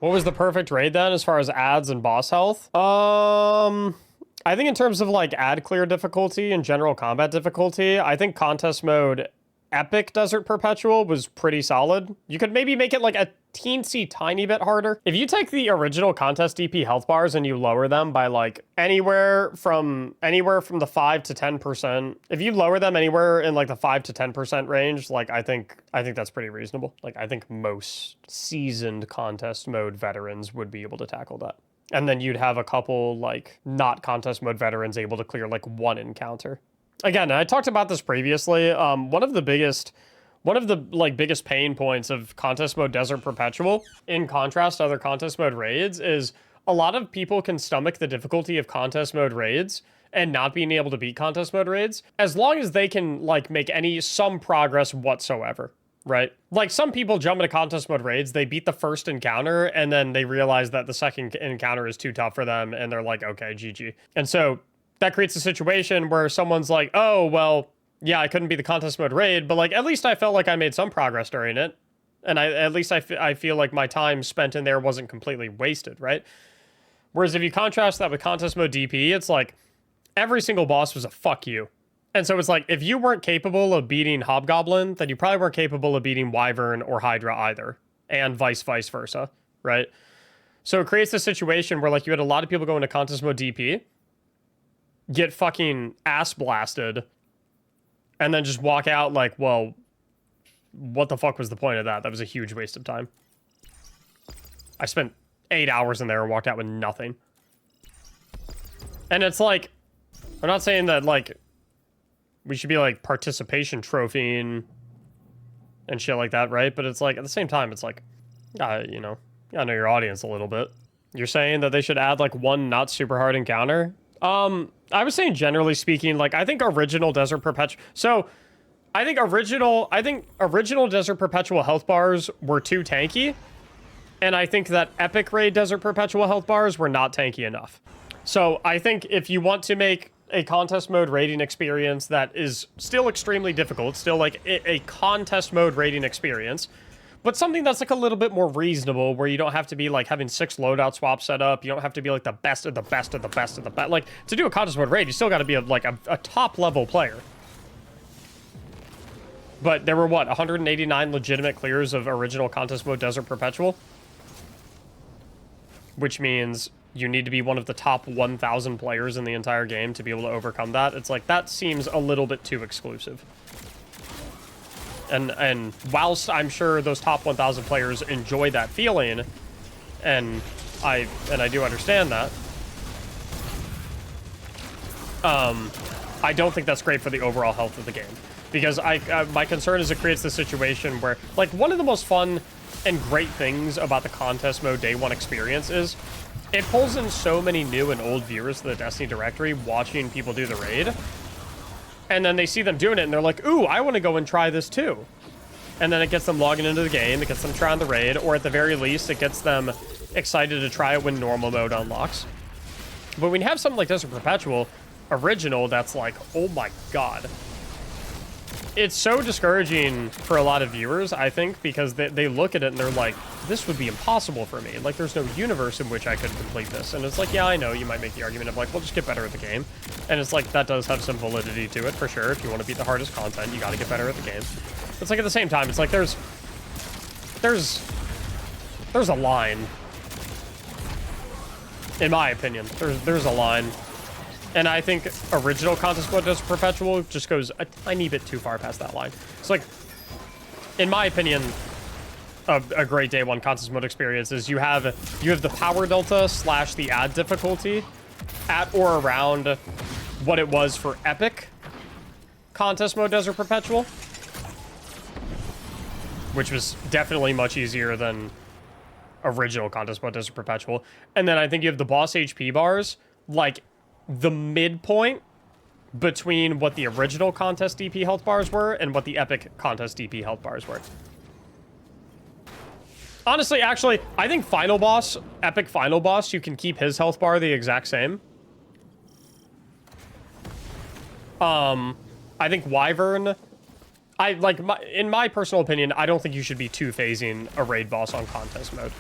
What was the perfect raid then as far as ads and boss health? I think in terms of like ad clear difficulty and general combat difficulty, I think contest mode Epic Desert Perpetual was pretty solid. You could maybe make it like a teensy tiny bit harder. If you take the original contest DP health bars and you lower them by like anywhere from the 5 to 10%, if you lower them anywhere in like the 5 to 10% range, like I think that's pretty reasonable. Like I think most seasoned contest mode veterans would be able to tackle that. And then you'd have a couple like not contest mode veterans able to clear like one encounter. Again, I talked about this previously. One of the biggest pain points of contest mode Desert Perpetual, in contrast to other contest mode raids, is a lot of people can stomach the difficulty of contest mode raids and not being able to beat contest mode raids, as long as they can like make some progress whatsoever, right? Like some people jump into contest mode raids, they beat the first encounter, and then they realize that the second encounter is too tough for them, and they're like, okay, GG. And so that creates a situation where someone's like, oh, well, yeah, I couldn't beat the contest mode raid, but like at least I felt like I made some progress during it. And at least I feel like my time spent in there wasn't completely wasted, right? Whereas if you contrast that with contest mode DP, it's like every single boss was a fuck you. And so it's like, if you weren't capable of beating Hobgoblin, then you probably weren't capable of beating Wyvern or Hydra either, and vice versa, right? So it creates a situation where like you had a lot of people go into contest mode DP, get fucking ass blasted, and then just walk out like, well, what the fuck was the point of that? That was a huge waste of time. I spent 8 hours in there and walked out with nothing. And it's like, I'm not saying that like we should be like participation trophying and shit like that, right? But it's like, at the same time, it's like, you know, you gotta know your audience a little bit. You're saying that they should add like one not super hard encounter? I was saying generally speaking, like I think original Desert Perpetual. So I think original Desert Perpetual health bars were too tanky. And I think that Epic Raid Desert Perpetual health bars were not tanky enough. So I think if you want to make a contest mode raiding experience that is still extremely difficult, still like a contest mode raiding experience, but something that's like a little bit more reasonable, where you don't have to be like having 6 loadout swaps set up. You don't have to be like the best of the best of the best of the best. Like to do a contest mode raid, you still got to be a top level player. But there were what, 189 legitimate clears of original contest mode Desert Perpetual, which means you need to be one of the top 1,000 players in the entire game to be able to overcome that. It's like, that seems a little bit too exclusive. And whilst I'm sure those top 1,000 players enjoy that feeling, and I do understand that, I don't think that's great for the overall health of the game. Because my concern is it creates this situation where, like, one of the most fun and great things about the contest mode day one experience is it pulls in so many new and old viewers to the Destiny directory watching people do the raid. And then they see them doing it and they're like, ooh, I want to go and try this too. And then it gets them logging into the game, it gets them trying the raid, or at the very least, it gets them excited to try it when normal mode unlocks. But when you have something like Desert Perpetual Original, that's like, oh my god. It's so discouraging for a lot of viewers, I think, because they look at it and they're like, this would be impossible for me. Like, there's no universe in which I could complete this. And it's like, yeah, I know, you might make the argument of like, well, just get better at the game. And it's like, that does have some validity to it, for sure. If you want to beat the hardest content, you got to get better at the game. It's like, at the same time, it's like, there's a line. In my opinion, there's a line. And I think original contest mode Desert Perpetual just goes a tiny bit too far past that line. It's like, in my opinion, a great day one contest mode experience is you have the power delta / the ad difficulty at or around what it was for epic contest mode Desert Perpetual, which was definitely much easier than original contest mode Desert Perpetual. And then I think you have the boss HP bars, like the midpoint between what the original contest DP health bars were and what the epic contest DP health bars were. Honestly, actually, I think final boss, epic final boss, you can keep his health bar the exact same. I think Wyvern, in my personal opinion, I don't think you should be two-phasing a raid boss on contest mode.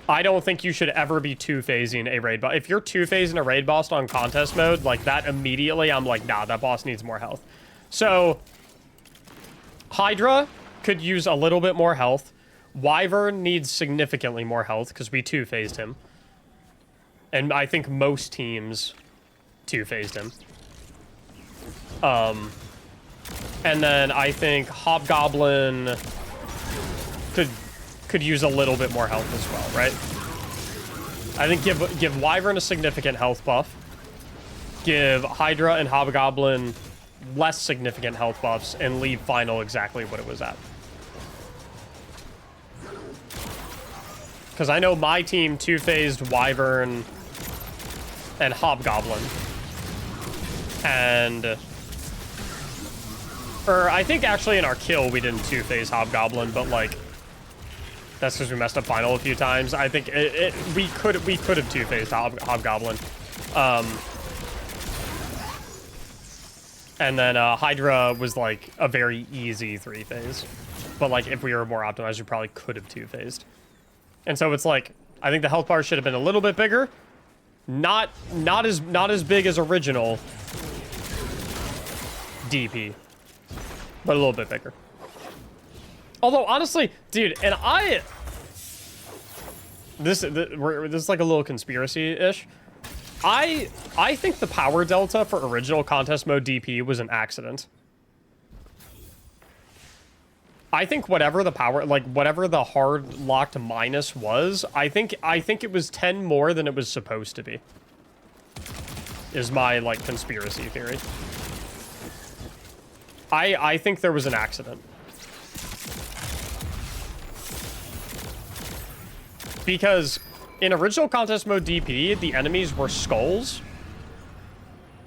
I don't think you should ever be two-phasing a raid boss. If you're two-phasing a raid boss on contest mode, like that immediately, I'm like, nah, that boss needs more health. So, Hydra could use a little bit more health. Wyvern needs significantly more health because we two-phased him. And I think most teams two-phased him. And then I think Hobgoblin could use a little bit more health as well, right? I think give Wyvern a significant health buff. Give Hydra and Hobgoblin less significant health buffs and leave Final exactly what it was at. Because I know my team two-phased Wyvern and Hobgoblin. Or I think actually in our kill we didn't two-phase Hobgoblin, but like that's because we messed up Final a few times. I think we could have two-phased Hobgoblin. And then Hydra was like a very easy three-phase. But like if we were more optimized, we probably could have two-phased. And so it's like, I think the health bar should have been a little bit bigger. Not as big as original DP, but a little bit bigger. Although honestly, dude, and this is like a little conspiracy-ish. I think the power delta for original contest mode DP was an accident. I think whatever the power, like whatever the hard locked minus was, I think it was 10 more than it was supposed to be. Is my like conspiracy theory. I think there was an accident. Because in original contest mode DP, the enemies were skulls.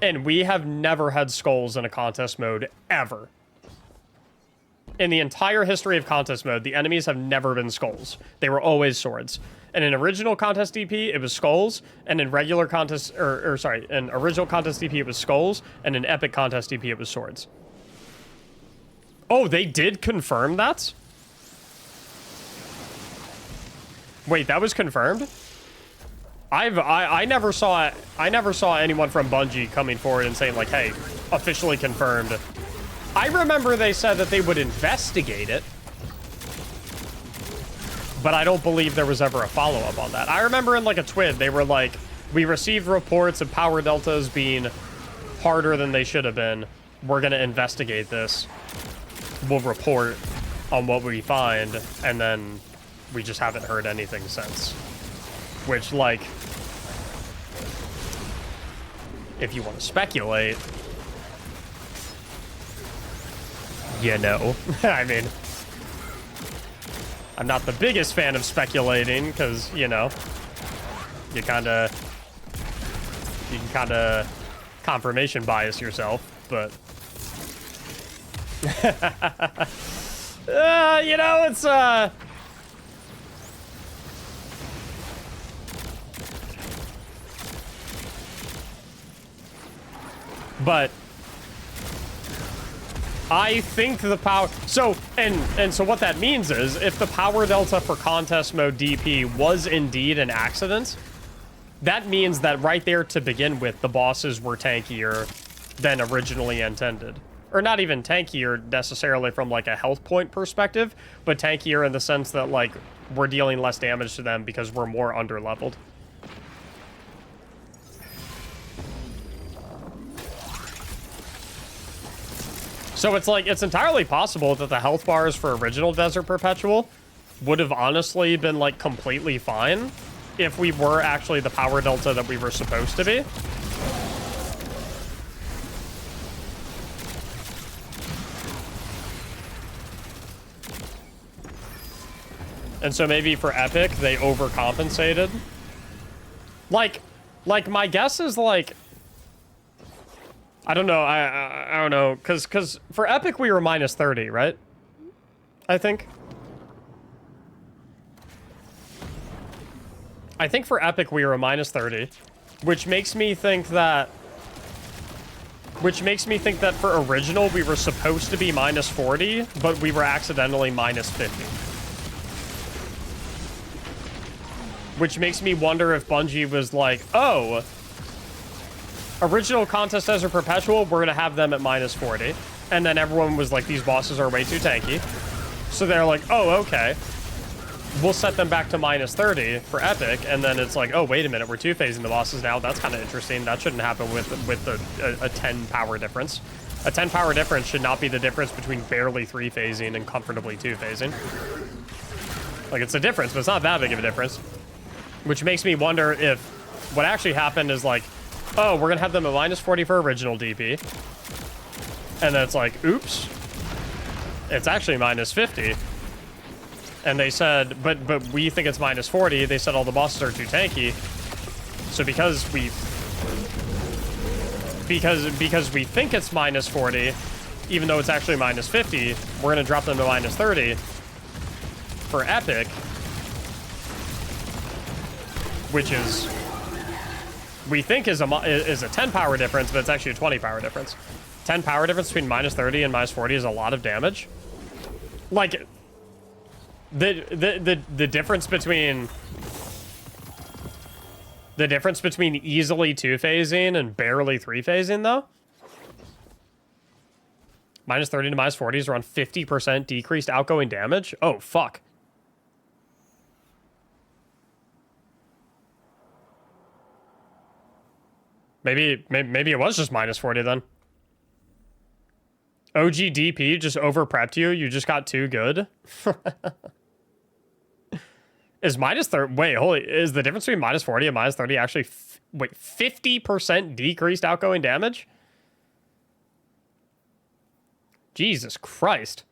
And we have never had skulls in a contest mode ever. In the entire history of contest mode, the enemies have never been skulls. They were always swords. And in original contest DP, it was skulls. And in regular contest, in original contest DP, it was skulls. And in epic contest DP, it was swords. Oh, they did confirm that? Wait, that was confirmed? I never saw anyone from Bungie coming forward and saying like, hey, officially confirmed. I remember they said that they would investigate it, but I don't believe there was ever a follow-up on that. I remember in like a twid, they were like, we received reports of power deltas being harder than they should have been. We're going to investigate this. We'll report on what we find, and then we just haven't heard anything since. Which, like, if you want to speculate, you know. I mean, I'm not the biggest fan of speculating because, you know, you can kind of confirmation bias yourself, but you know, it's but I think the power, so what that means is if the power delta for contest mode DP was indeed an accident, that means that right there to begin with, the bosses were tankier than originally intended. Or not even tankier necessarily from like a health point perspective, but tankier in the sense that like we're dealing less damage to them because we're more under-leveled. So it's like, it's entirely possible that the health bars for original Desert Perpetual would have honestly been like completely fine if we were actually the power delta that we were supposed to be. And so maybe for Epic, they overcompensated. Like my guess is like, I don't know. I don't know. Because for Epic, we were minus 30, right? I think. I think for Epic, we were a minus 30. Which makes me think that... Which makes me think that for original, we were supposed to be minus 40, but we were accidentally minus 50. which makes me wonder if Bungie was like, oh, original Contest Desert Perpetual, we're gonna have them at -40. And then everyone was like, these bosses are way too tanky. So they're like, oh, okay. We'll set them back to -30 for Epic, and then it's like, oh, wait a minute, we're two-phasing the bosses now. That's kind of interesting. That shouldn't happen with a 10 power difference. A 10 power difference should not be the difference between barely 3-phasing and comfortably 2-phasing. Like, it's a difference, but it's not that big of a difference. Which makes me wonder if what actually happened is like, oh, we're gonna have them at -40 for original DP. And then it's like, oops. It's actually -50. And they said, but we think it's -40. They said all the bosses are too tanky. So because we think it's -40, even though it's actually -50, we're gonna drop them to -30 for Epic, which is we think is a 10 power difference, but it's actually a 20 power difference. 10 power difference between -30 and -40 is a lot of damage. Like, the difference between easily 2-phasing and barely 3-phasing, though. -30 to -40 is around 50% decreased outgoing damage. Oh, fuck. Maybe it was just -40 then. OG DP just over-prepped you. You just got too good. Is -30... Wait, holy... Is the difference between -40 and -30 actually... Wait, 50% decreased outgoing damage? Jesus Christ.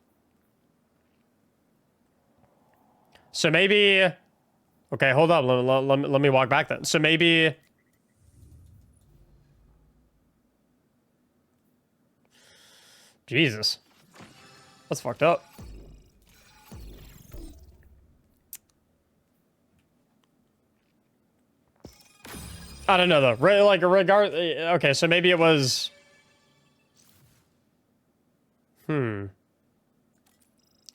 So maybe... Okay, hold up. Let me walk back then. So maybe... Jesus. That's fucked up. I don't know, though. Like, okay, so maybe it was...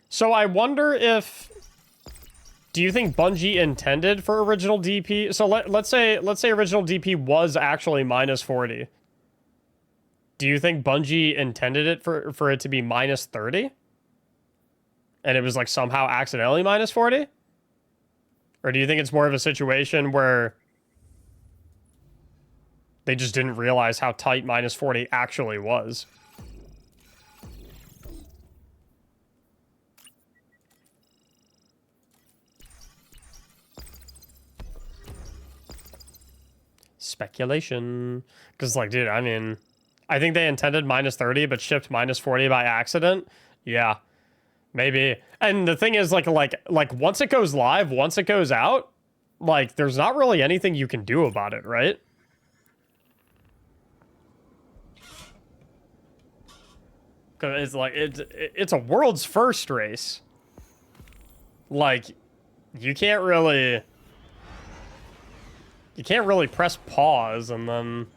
So I wonder if... Do you think Bungie intended for original DP? So let's say original DP was actually -40. Do you think Bungie intended it for it to be -30? And it was like somehow accidentally -40? Or do you think it's more of a situation where they just didn't realize how tight -40 actually was? Speculation. Because, like, dude, I mean... I think they intended -30, but shipped -40 by accident. Yeah, maybe. And the thing is, like once it goes live, once it goes out, like, there's not really anything you can do about it, right? Because it's like it's a world's first race. Like, you can't really press pause and then.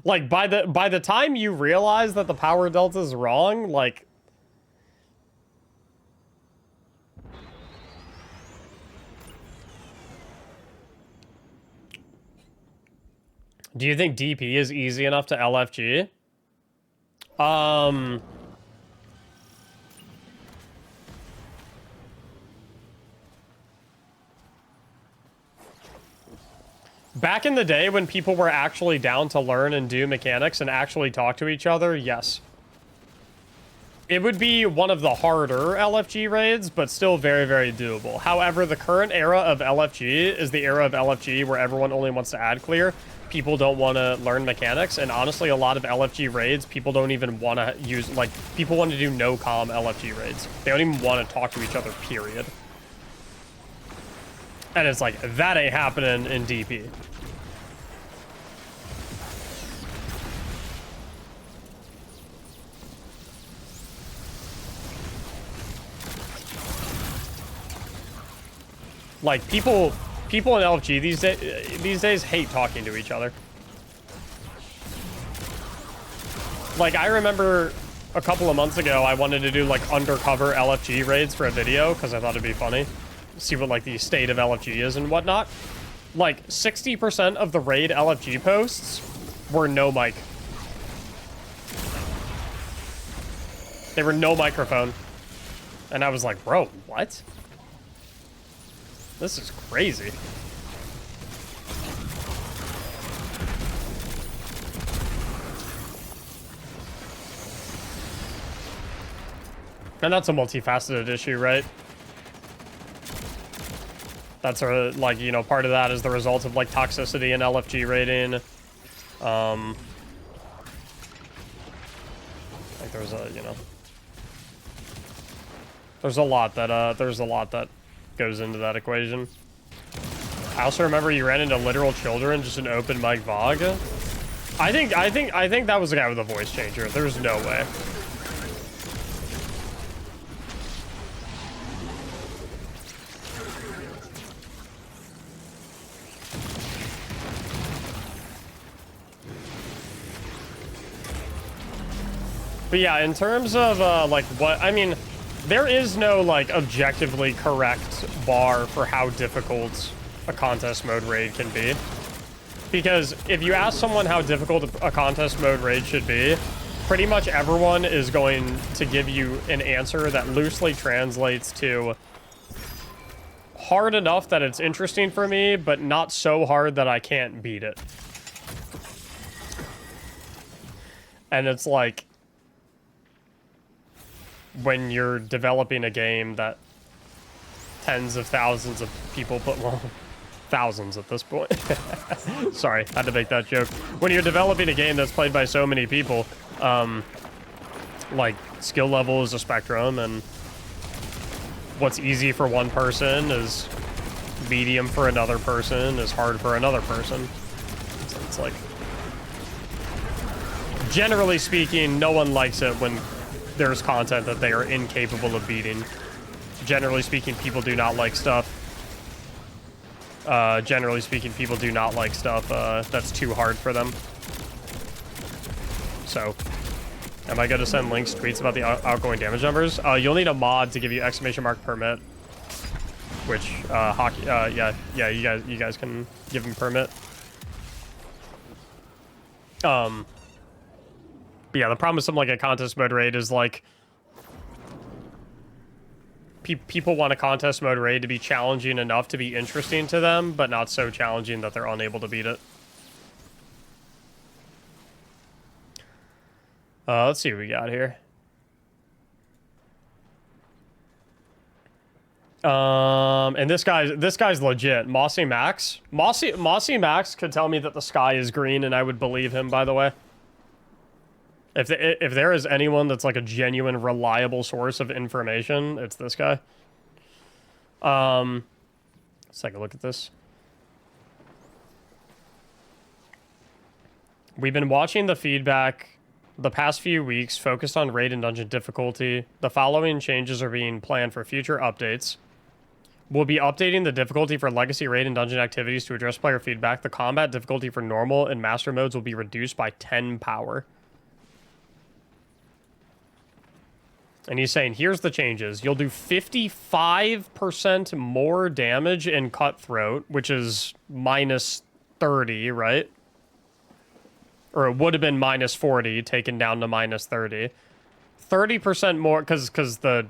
Like, by the time you realize that the power delta is wrong, like, do you think DP is easy enough to LFG? Back in the day when people were actually down to learn and do mechanics and actually talk to each other, yes. It would be one of the harder LFG raids, but still very, very doable. However, the current era of LFG is the era of LFG where everyone only wants to ad clear. People don't want to learn mechanics, and honestly, a lot of LFG raids, people don't even want to use, like, people want to do no-comm LFG raids. They don't even want to talk to each other, period. And it's like, that ain't happening in DP. Like, people in LFG these days hate talking to each other. Like, I remember a couple of months ago, I wanted to do, like, undercover LFG raids for a video, because I thought it'd be funny. see what like the state of LFG is and whatnot. Like 60% of the raid LFG posts were no mic. They were no microphone. And I was like, bro, what? This is crazy. And that's a multifaceted issue, right? That's like, you know, part of that is the result of like toxicity and LFG rating. Like there's a, you know, there's a lot that goes into that equation. I also remember you ran into literal children just an open mic VOG. I think that was the guy with a voice changer. There's no way. But yeah, in terms of, like, what, I mean, there is no, like, objectively correct bar for how difficult a contest mode raid can be. Because if you ask someone how difficult a contest mode raid should be, pretty much everyone is going to give you an answer that loosely translates to hard enough that it's interesting for me, but not so hard that I can't beat it. And it's like, when you're developing a game that tens of thousands of people put, well, thousands at this point. Sorry, had to make that joke. When you're developing a game that's played by so many people, like, skill level is a spectrum, and what's easy for one person is medium for another person, is hard for another person. So it's like, generally speaking, no one likes it when there's content that they are incapable of beating. Generally speaking, people do not like stuff. Generally speaking, people do not like stuff that's too hard for them. So, am I going to send links, tweets about the outgoing damage numbers? You'll need a mod to give you exclamation mark permit. Which, hockey, yeah, you guys can give him permit. But yeah, the problem with something like a contest mode raid is, like, people want a contest mode raid to be challenging enough to be interesting to them, but not so challenging that they're unable to beat it. Let's see what we got here. And this guy's legit. Mossy Max. Mossy Max could tell me that the sky is green, and I would believe him, by the way. If there is anyone that's like a genuine, reliable source of information, it's this guy. Let's take a look at this. We've been watching the feedback the past few weeks focused on raid and dungeon difficulty. The following changes are being planned for future updates. We'll be updating the difficulty for legacy raid and dungeon activities to address player feedback. The combat difficulty for normal and master modes will be reduced by 10 power. And he's saying, here's the changes. You'll do 55% more damage in Cutthroat, which is minus 30, right? Or it would have been minus 40, taken down to minus 30. 30% more, because the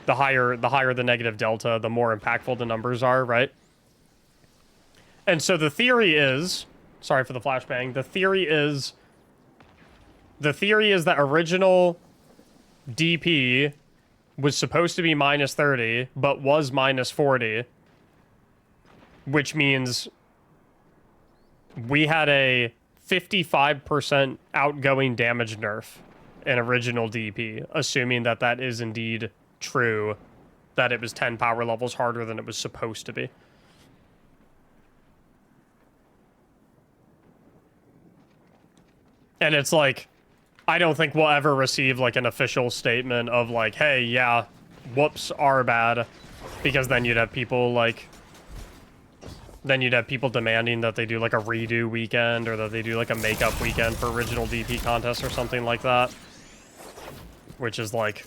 higher the negative delta, the more impactful the numbers are, right? And so the theory is, sorry for the flashbang, the theory is that original DP was supposed to be minus 30, but was minus 40, which means we had a 55% outgoing damage nerf in original DP, assuming that that is indeed true, that it was 10 power levels harder than it was supposed to be. And it's like, I don't think we'll ever receive, like, an official statement of, like, hey, yeah, whoops are bad. Because then you'd have people, like... Then you'd have people demanding that they do, like, a redo weekend, or that they do, like, a makeup weekend for original DP contests or something like that. Which is, like...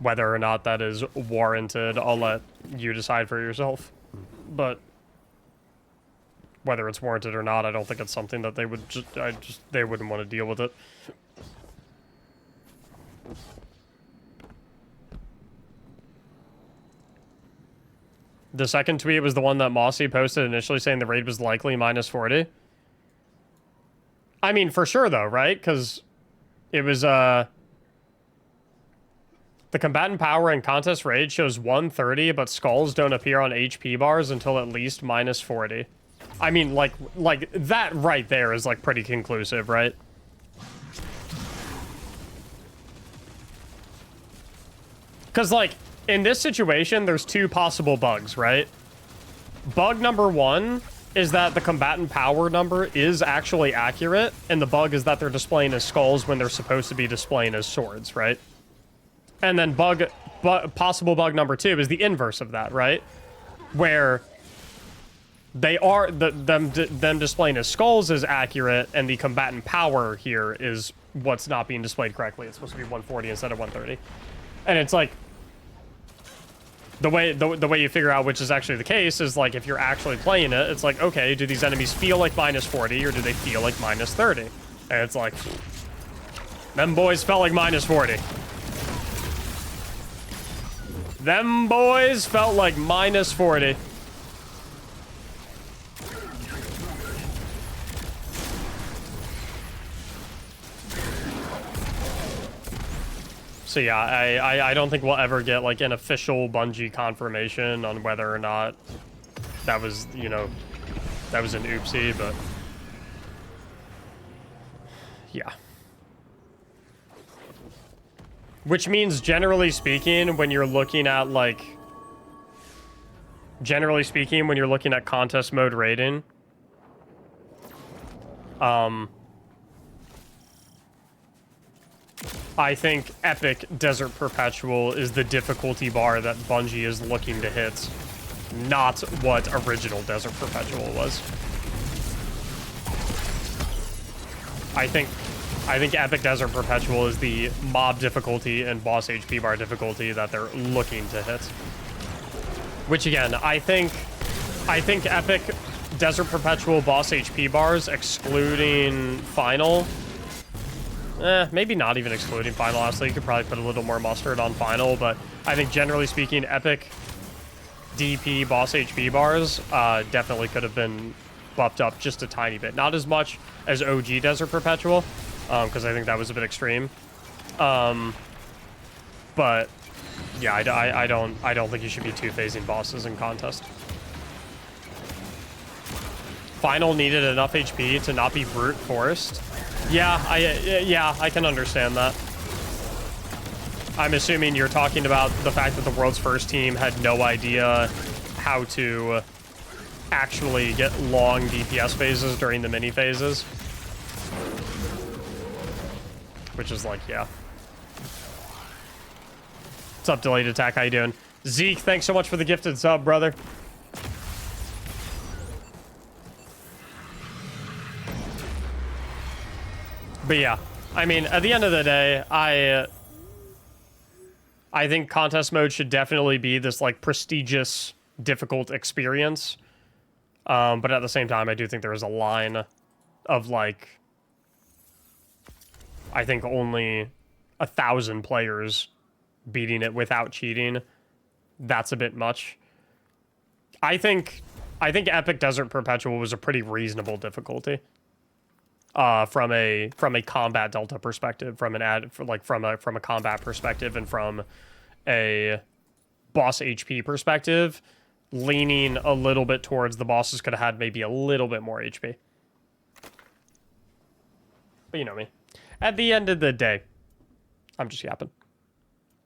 Whether or not that is warranted, I'll let you decide for yourself. But whether it's warranted or not, I don't think it's something that they would they wouldn't want to deal with it. The second tweet was the one that Mossy posted initially saying the raid was likely minus 40. I mean, for sure though, right? Because it was, the combatant power in contest raid shows 130, but skulls don't appear on HP bars until at least minus 40. I mean, like that right there is like pretty conclusive, right? Because like, in this situation, there's two possible bugs, right? Bug number one is that the combatant power number is actually accurate, and the bug is that they're displaying as skulls when they're supposed to be displaying as swords, right? And then possible bug number two is the inverse of that, right? Where they are, them displaying as skulls is accurate, and the combatant power here is what's not being displayed correctly. It's supposed to be 140 instead of 130. And it's like, the way you figure out which is actually the case is like, if you're actually playing it, it's like, okay, do these enemies feel like minus 40 or do they feel like minus 30? And it's like, them boys felt like minus 40. Them boys felt like minus 40. So yeah, I don't think we'll ever get like an official Bungie confirmation on whether or not that was, you know, that was an oopsie, but yeah. Which means, generally speaking, when you're looking at like, when you're looking at contest mode rating, I think Epic Desert Perpetual is the difficulty bar that Bungie is looking to hit, not what original Desert Perpetual was. I think Epic Desert Perpetual is the mob difficulty and boss HP bar difficulty that they're looking to hit. Which again, I think Epic Desert Perpetual boss HP bars, excluding Final, maybe not even excluding Final, honestly. You could probably put a little more mustard on Final, but I think generally speaking, Epic DP boss HP bars definitely could have been buffed up just a tiny bit. Not as much as OG Desert Perpetual, because I think that was a bit extreme. But yeah, I don't think you should be two-phasing bosses in contest. Final needed enough HP to not be brute forced. Yeah, I can understand that. I'm assuming you're talking about the fact that the world's first team had no idea how to actually get long DPS phases during the mini phases. Which is like, yeah. What's up, Delayed Attack? How you doing? Zeke, thanks so much for the gifted sub, brother. But yeah, I mean, at the end of the day, I think contest mode should definitely be this, like, prestigious, difficult experience. But at the same time, I do think there is a line of, like, I think only 1,000 players beating it without cheating. That's a bit much. I think Epic Desert Perpetual was a pretty reasonable difficulty. From a combat delta perspective, from a combat perspective, and from a boss HP perspective, leaning a little bit towards the bosses could have had maybe a little bit more HP. But you know me. At the end of the day, I'm just yapping.